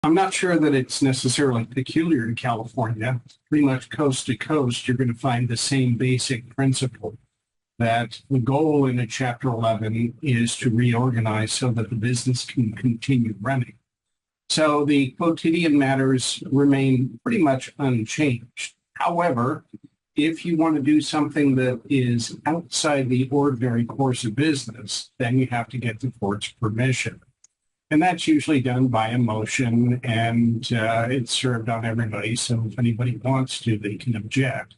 I'm not sure that it's necessarily peculiar to California. Pretty much coast to coast, you're going to find the same basic principle that the goal in a Chapter 11 is to reorganize so that the business can continue running. So the quotidian matters remain pretty much unchanged. However, if you want to do something that is outside the ordinary course of business, then you have to get the court's permission. And that's usually done by a motion, and it's served on everybody. So if anybody wants to, they can object.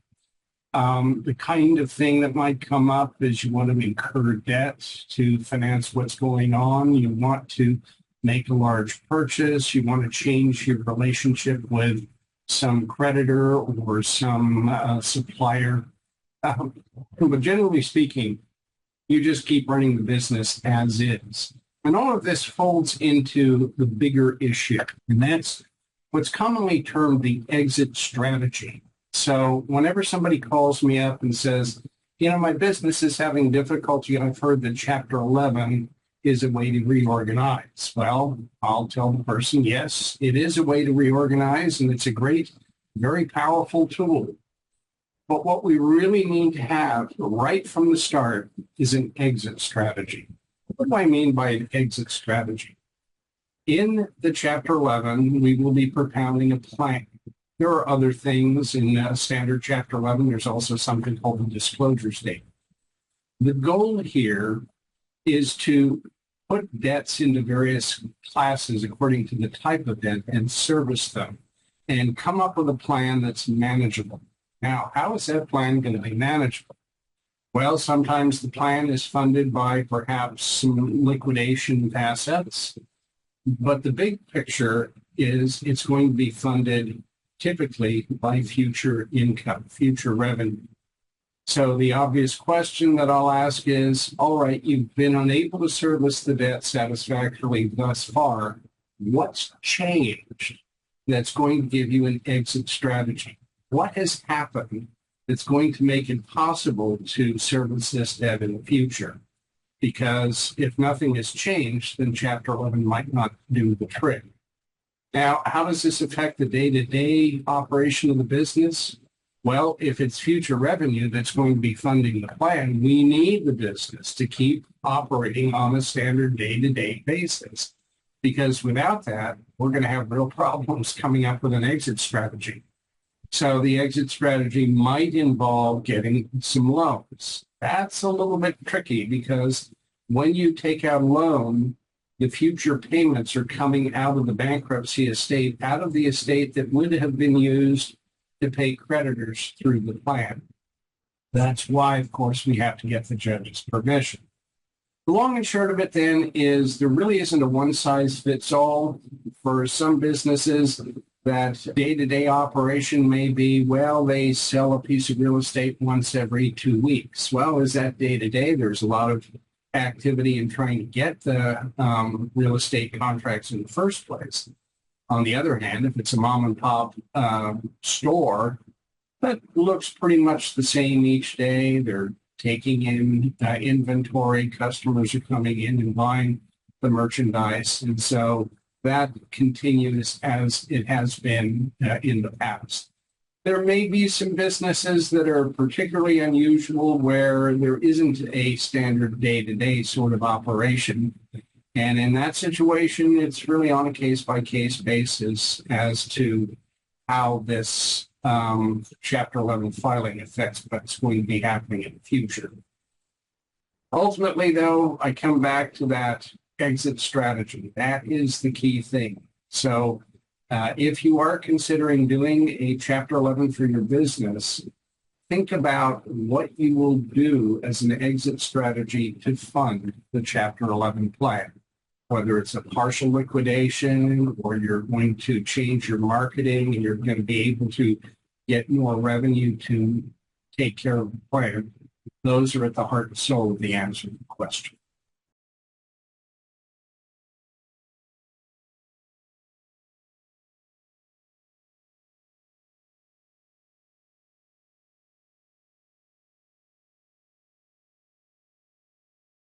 The kind of thing that might come up is you want to incur debt to finance what's going on. You want to make a large purchase. You want to change your relationship with some creditor or some supplier. But generally speaking, you just keep running the business as is. And all of this folds into the bigger issue, and that's what's commonly termed the exit strategy. So whenever somebody calls me up and says, my business is having difficulty, I've heard that Chapter 11 is a way to reorganize. Well, I'll tell the person, yes, it is a way to reorganize, and it's a great, very powerful tool. But what we really need to have right from the start is an exit strategy. What do I mean by an exit strategy? In the Chapter 11, we will be propounding a plan. There are other things in standard Chapter 11. There's also something called the disclosure statement. The goal here is to put debts into various classes according to the type of debt and service them and come up with a plan that's manageable. Now, how is that plan going to be manageable? Well, sometimes the plan is funded by perhaps some liquidation of assets, but the big picture is it's going to be funded typically by future income, future revenue. So the obvious question that I'll ask is, all right, you've been unable to service the debt satisfactorily thus far. What's changed that's going to give you an exit strategy? What has happened that's going to make it possible to service this debt in the future? Because if nothing has changed, then Chapter 11 might not do the trick. Now, how does this affect the day-to-day operation of the business? Well, if it's future revenue that's going to be funding the plan, we need the business to keep operating on a standard day-to-day basis. Because without that, we're going to have real problems coming up with an exit strategy. So the exit strategy might involve getting some loans. That's a little bit tricky because when you take out a loan, the future payments are coming out of the bankruptcy estate, out of the estate that would have been used to pay creditors through the plan. That's why, of course, we have to get the judge's permission. The long and short of it then is there really isn't a one-size-fits-all. For some businesses, that day-to-day operation may be, well, they sell a piece of real estate once every 2 weeks. Well, is that day-to-day? There's a lot of activity in trying to get the real estate contracts in the first place. On the other hand, if it's a mom-and-pop store, that looks pretty much the same each day. They're taking in inventory. Customers are coming in and buying the merchandise. And so that continues as it has been in the past. There may be some businesses that are particularly unusual where there isn't a standard day-to-day sort of operation. And in that situation, it's really on a case-by-case basis as to how this Chapter 11 filing affects what's going to be happening in the future. Ultimately, though, I come back to that exit strategy. That is the key thing. So if you are considering doing a Chapter 11 for your business, think about what you will do as an exit strategy to fund the Chapter 11 plan, whether it's a partial liquidation or you're going to change your marketing and you're going to be able to get more revenue to take care of the plan. Those are at the heart and soul of the answer to the question.